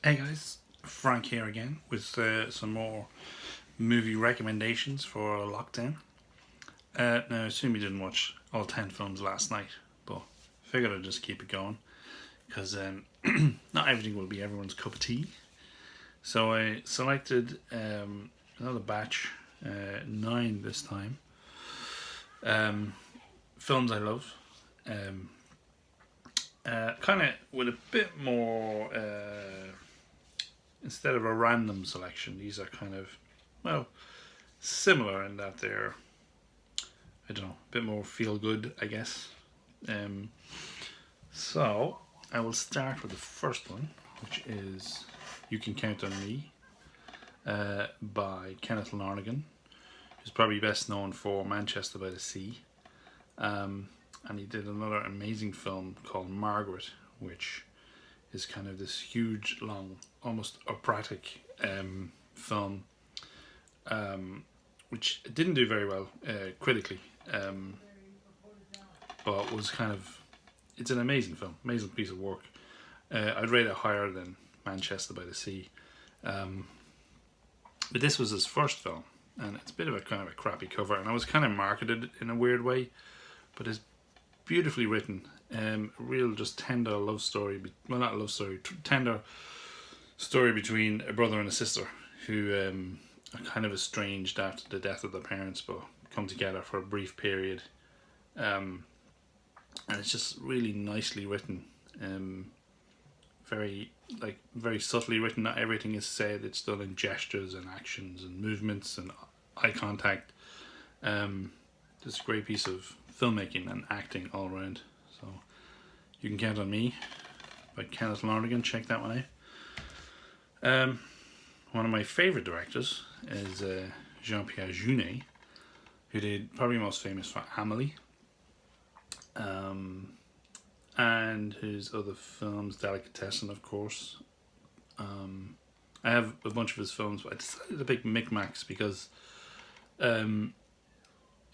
Hey guys, Frank here again with some more movie recommendations for lockdown. Now, I assume you didn't watch all 10 films last night, but figured I'd just keep it going because not everything will be everyone's cup of tea. So I selected another batch, 9 this time, films I love. Um, kind of with a bit more. Instead of a random selection, these are kind of, well, similar in that they're, I don't know, a bit more feel good, I guess. Um, so I will start with the first one, which is You Can Count on Me by Kenneth Lonergan, who's probably best known for Manchester by the Sea. And he did another amazing film called Margaret, which is kind of this huge, long, almost operatic film, which didn't do very well critically, but was kind of, it's an amazing film, amazing piece of work. I'd rate it higher than Manchester by the Sea, but this was his first film, and it's a bit of a kind of a crappy cover, and I was kind of marketed in a weird way, but it's beautifully written. Real just tender love story, well, not love story, tender story between a brother and a sister who are kind of estranged after the death of their parents, but come together for a brief period. And it's just really nicely written, very subtly written. Not everything is said; it's done in gestures and actions and movements and eye contact. Just a great piece of filmmaking and acting all around. So You Can Count on Me by Kenneth Lonergan. Check that one out. One of my favourite directors is Jean-Pierre Jeunet, who did probably most famous for Amélie, and his other films, Delicatessen, of course. I have a bunch of his films, but I decided to pick Micmacs because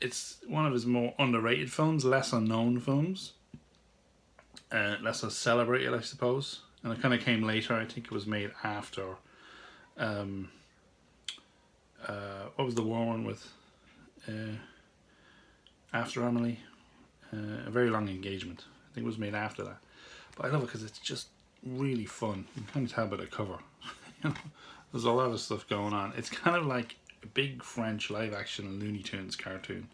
it's one of his more underrated films, less unknown films, less celebrated, I suppose. And it kind of came later. I think it was made after. What was the war one with? After Amélie, A Very Long Engagement. I think it was made after that. But I love it because it's just really fun. You can kind of tell by the cover. There's a lot of stuff going on. It's kind of like a big French live action Looney Tunes cartoon.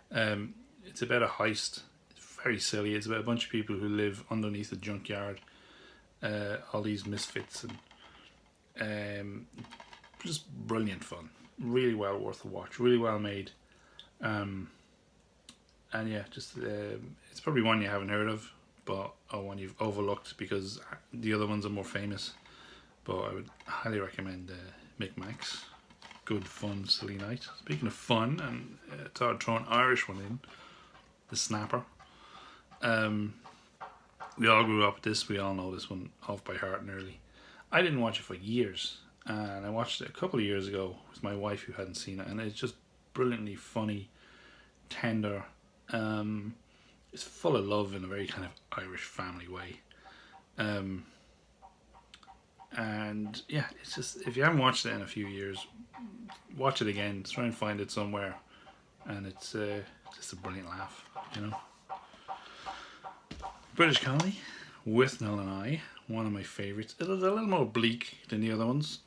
It's about a heist. It's very silly. It's about a bunch of people who live underneath a junkyard. All these misfits, and just brilliant fun. Really well worth a watch. Really well made. And yeah, just it's probably one you haven't heard of, but one you've overlooked because the other ones are more famous. But I would highly recommend Micmacs. Good fun, silly night. Speaking of fun, and thought I'd throw an Irish one in, The Snapper. We all grew up with this. We all know this one off by heart nearly. I didn't watch it for years, and I watched it a couple of years ago with my wife who hadn't seen it, and it's just brilliantly funny, tender. It's full of love in a very kind of Irish family way. And yeah, it's just, if you haven't watched it in a few years, watch it again. Try and find it somewhere, and it's just a brilliant laugh, you know. British comedy with Nell and I, one of my favourites. It was a little more bleak than the other ones,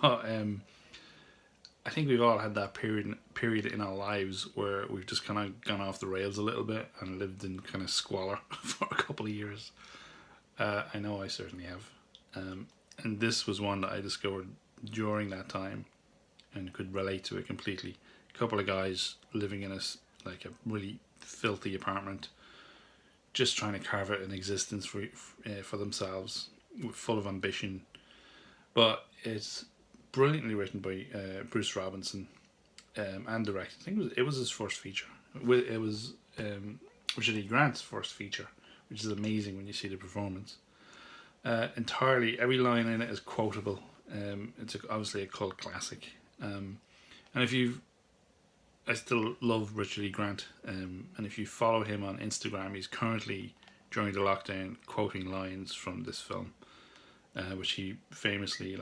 but I think we've all had that period in our lives where we've just kind of gone off the rails a little bit and lived in kind of squalor for a couple of years. I know I certainly have. And this was one that I discovered during that time and could relate to it completely. A couple of guys living in a really filthy apartment, just trying to carve out an existence for themselves, full of ambition. But it's brilliantly written by Bruce Robinson and directed. I think it was his first feature. It was Richard E. Grant's first feature, which is amazing when you see the performance. Entirely, every line in it is quotable. It's obviously a cult classic. And I still love Richard E. Grant, and if you follow him on Instagram, he's currently, during the lockdown, quoting lines from this film. which he famously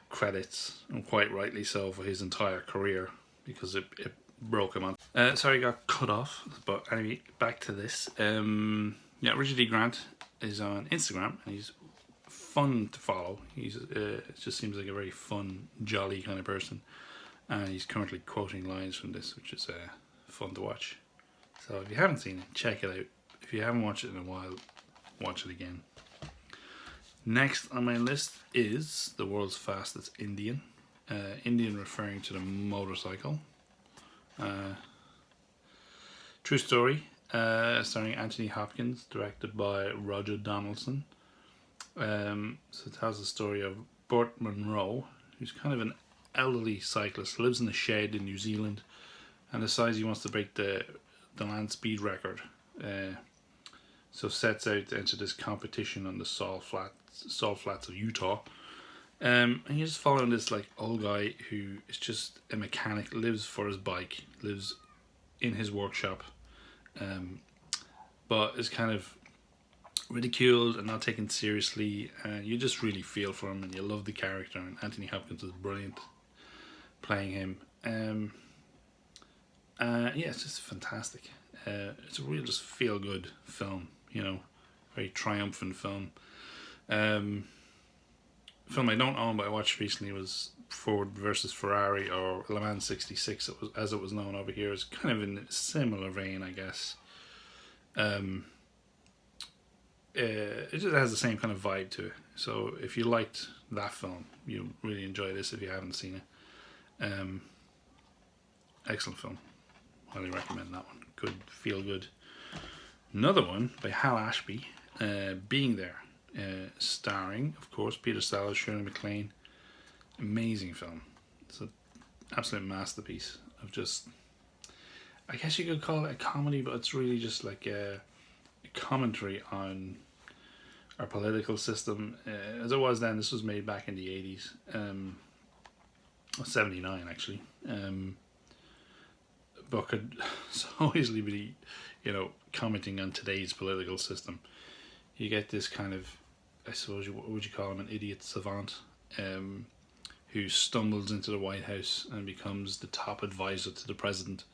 credits, and quite rightly so, for his entire career, because it broke him on. Sorry, got cut off, but anyway, back to this. Yeah, Richard D. Grant is on Instagram, and he's fun to follow. He's it just seems like a very fun, jolly kind of person, and he's currently quoting lines from this, which is fun to watch. So if you haven't seen it, check it out. If you haven't watched it in a while, watch it again. Next on my list is The World's Fastest Indian. Indian referring to the motorcycle. True story, starring Anthony Hopkins, directed by Roger Donaldson. So it tells the story of Burt Munro, who's kind of an elderly cyclist, lives in a shed in New Zealand, and decides he wants to break the land speed record. So sets out to enter this competition on the salt flats of Utah. And he's just following this old guy who is just a mechanic, lives for his bike, lives in his workshop, but is kind of ridiculed and not taken seriously, and you just really feel for him, and you love the character, and Anthony Hopkins is brilliant playing him. Yeah, it's just fantastic. It's a real just feel good film, very triumphant film. Film I don't own but I watched recently was Ford versus Ferrari, or Le Mans 66 as it was known over here. It's kind of in a similar vein, I guess. It just has the same kind of vibe to it. So if you liked that film, you'll really enjoy this if you haven't seen it. Excellent film. Highly recommend that one. Good, feel good. Another one by Hal Ashby, Being There, starring, of course, Peter Sellers, Shirley MacLaine. Amazing film. It's an absolute masterpiece of just, I guess you could call it a comedy, but it's really just like a commentary on our political system as it was then. This was made back in the 80s, 79 actually, but could so easily be, commenting on today's political system. You get this kind of, I suppose, what would you call him, an idiot savant, who stumbles into the White House and becomes the top advisor to the president,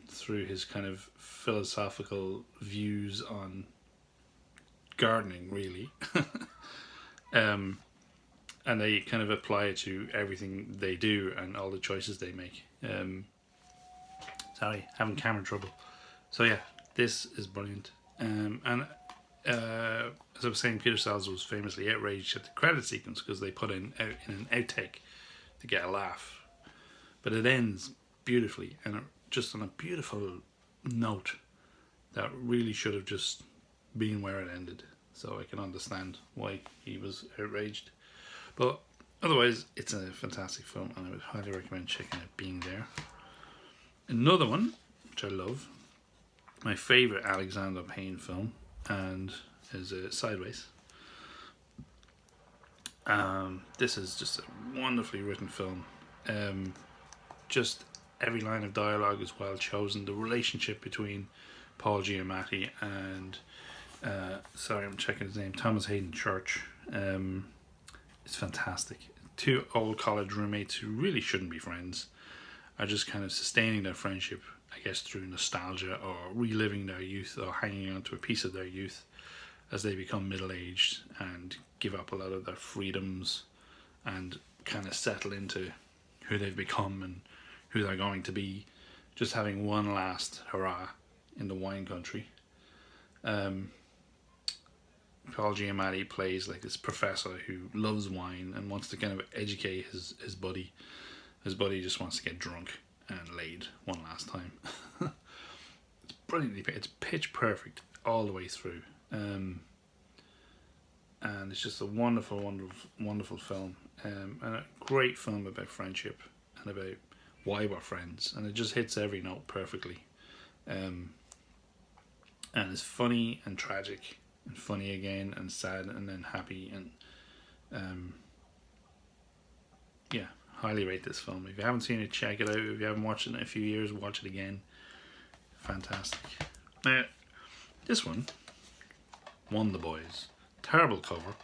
through his kind of philosophical views on gardening, really. And they kind of apply it to everything they do and all the choices they make. Sorry, having camera trouble. So yeah, this is brilliant. And as I was saying, Peter Sellers was famously outraged at the credit sequence because they put in an outtake to get a laugh. But it ends beautifully, and just on a beautiful note that really should have just been where it ended. So I can understand why he was outraged. But otherwise, it's a fantastic film, and I would highly recommend checking out Being There. Another one, which I love, my favourite Alexander Payne film, and is Sideways. This is just a wonderfully written film. Just every line of dialogue is well chosen. The relationship between Paul Giamatti and sorry, I'm checking his name, Thomas Hayden Church. It's fantastic. Two old college roommates who really shouldn't be friends are just kind of sustaining their friendship, I guess, through nostalgia or reliving their youth or hanging on to a piece of their youth as they become middle-aged and give up a lot of their freedoms and kind of settle into who they've become and who they're going to be, just having one last hurrah in the wine country. Paul Giamatti plays like this professor who loves wine and wants to kind of educate his buddy. His buddy just wants to get drunk and laid one last time. It's brilliantly, it's pitch perfect all the way through. And it's just a wonderful, wonderful, wonderful film. And a great film about friendship and about why we're friends. And it just hits every note perfectly. And it's funny and tragic and funny again and sad and then happy. And yeah, highly rate this film. If you haven't seen it, check it out. If you haven't watched it in a few years, watch it again. Fantastic. Now, this one won the boys. terrible cover,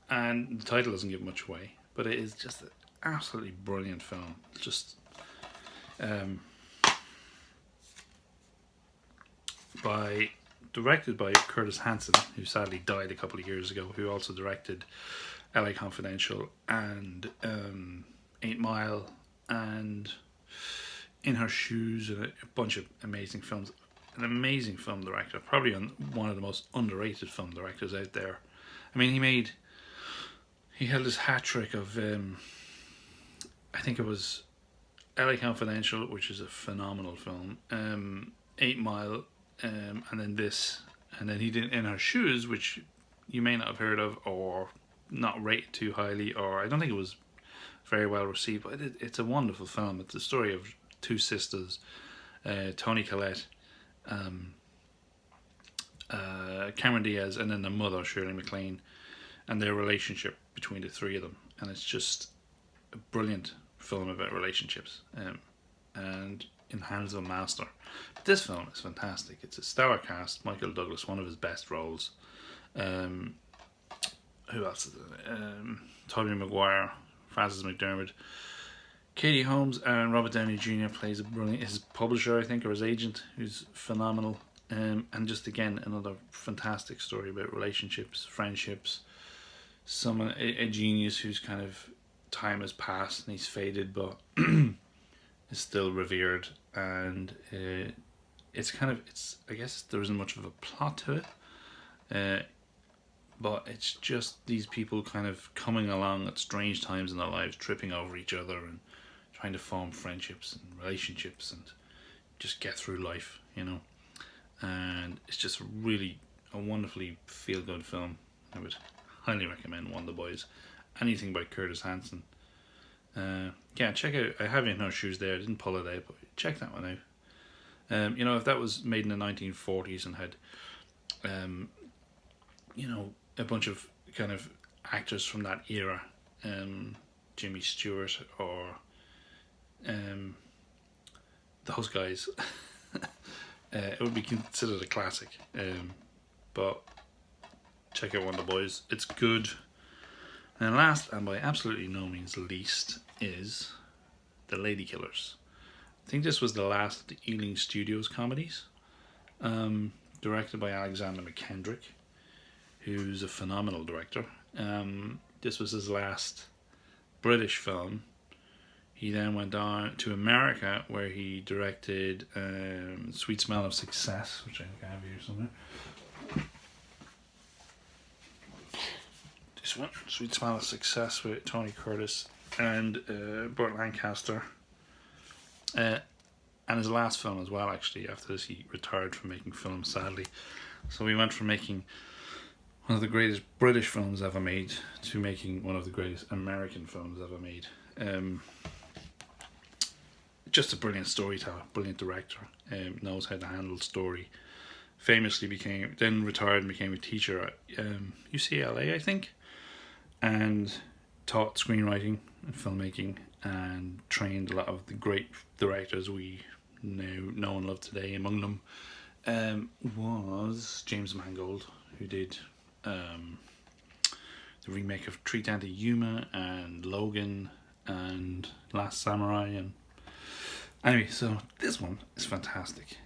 and the title doesn't give much away, but it is just an absolutely brilliant film. Just directed by Curtis Hanson, who sadly died a couple of years ago, who also directed LA Confidential and 8 Mile and In Her Shoes and a bunch of amazing films. An amazing film director, probably one of the most underrated film directors out there. I mean, he held his hat trick of I think it was LA Confidential, which is a phenomenal film, 8 Mile, and then this, and then he did In Her Shoes, which you may not have heard of or not rated too highly, or I don't think it was very well received, but it's a wonderful film. It's the story of two sisters, Toni Collette, Cameron Diaz, and then the mother, Shirley MacLaine, and their relationship between the three of them. And it's just a brilliant film about relationships, and in the hands of a master. But this film is fantastic. It's a stellar cast. Michael Douglas, one of his best roles. Who else is it? Tobey Maguire, Frances McDermott, Katie Holmes, and Robert Downey Jr. plays his publisher, I think, or his agent, who's phenomenal. And just again, another fantastic story about relationships, friendships. Someone, a genius whose kind of time has passed and he's faded, but is still revered. And it's I guess there isn't much of a plot to it. But it's just these people kind of coming along at strange times in their lives, tripping over each other and trying to form friendships and relationships and just get through life, you know. And it's just really a wonderfully feel-good film. I would highly recommend One of the Boys. Anything by Curtis Hanson. Yeah, check out. I have In Her Shoes there. I didn't pull it out, but check that one out. You know, if that was made in the 1940s and had, you know, a bunch of kind of actors from that era, Jimmy Stewart or those guys, it would be considered a classic. But check out One of the Boys. It's good. And last, and by absolutely no means least, is The Ladykillers. I think this was the last of the Ealing Studios comedies, directed by Alexander McKendrick, who's a phenomenal director. This was his last British film. He then went on to America, where he directed Sweet Smell of Success, which I think I have here somewhere. This one, Sweet Smell of Success, with Tony Curtis and Burt Lancaster. And his last film as well, actually. After this, he retired from making films, sadly. So he went from making one of the greatest British films ever made to making one of the greatest American films ever made. Just a brilliant storyteller, brilliant director, knows how to handle story. Famously then retired and became a teacher at UCLA, I think, and taught screenwriting and filmmaking and trained a lot of the great directors we now know and love today. Among them was James Mangold, who did the remake of Treat Down to Yuma and Logan and Last Samurai. And anyway, so this one is fantastic.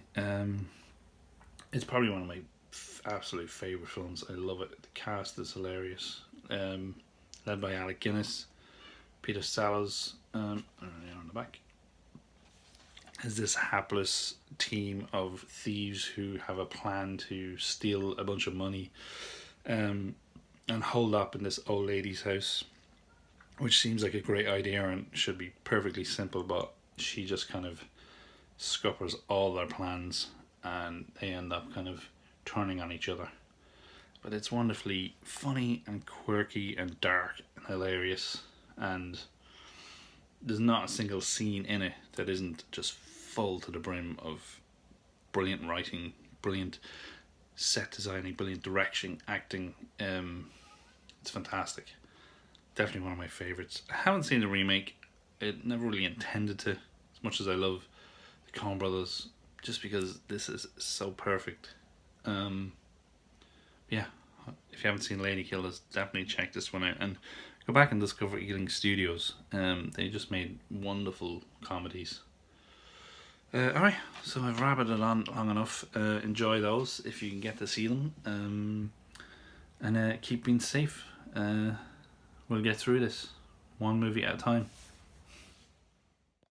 It's probably one of my absolute favourite films. I love it. The cast is hilarious. Led by Alec Guinness, Peter Sellers, on the back, is this hapless team of thieves who have a plan to steal a bunch of money and hold up in this old lady's house, which seems like a great idea and should be perfectly simple, but she just kind of scuppers all their plans and they end up kind of turning on each other. But it's wonderfully funny and quirky and dark and hilarious, and there's not a single scene in it that isn't just full to the brim of brilliant writing, brilliant set designing, brilliant direction, acting. It's fantastic. Definitely one of my favourites. I haven't seen the remake. It never really intended to, as much as I love the Coen Brothers, just because this is so perfect. Yeah, if you haven't seen Ladykillers, definitely check this one out and go back and discover Ealing Studios. They just made wonderful comedies. Alright, so I've rabbited it on long enough. Enjoy those if you can get to see them. And keep being safe. We'll get through this one movie at a time.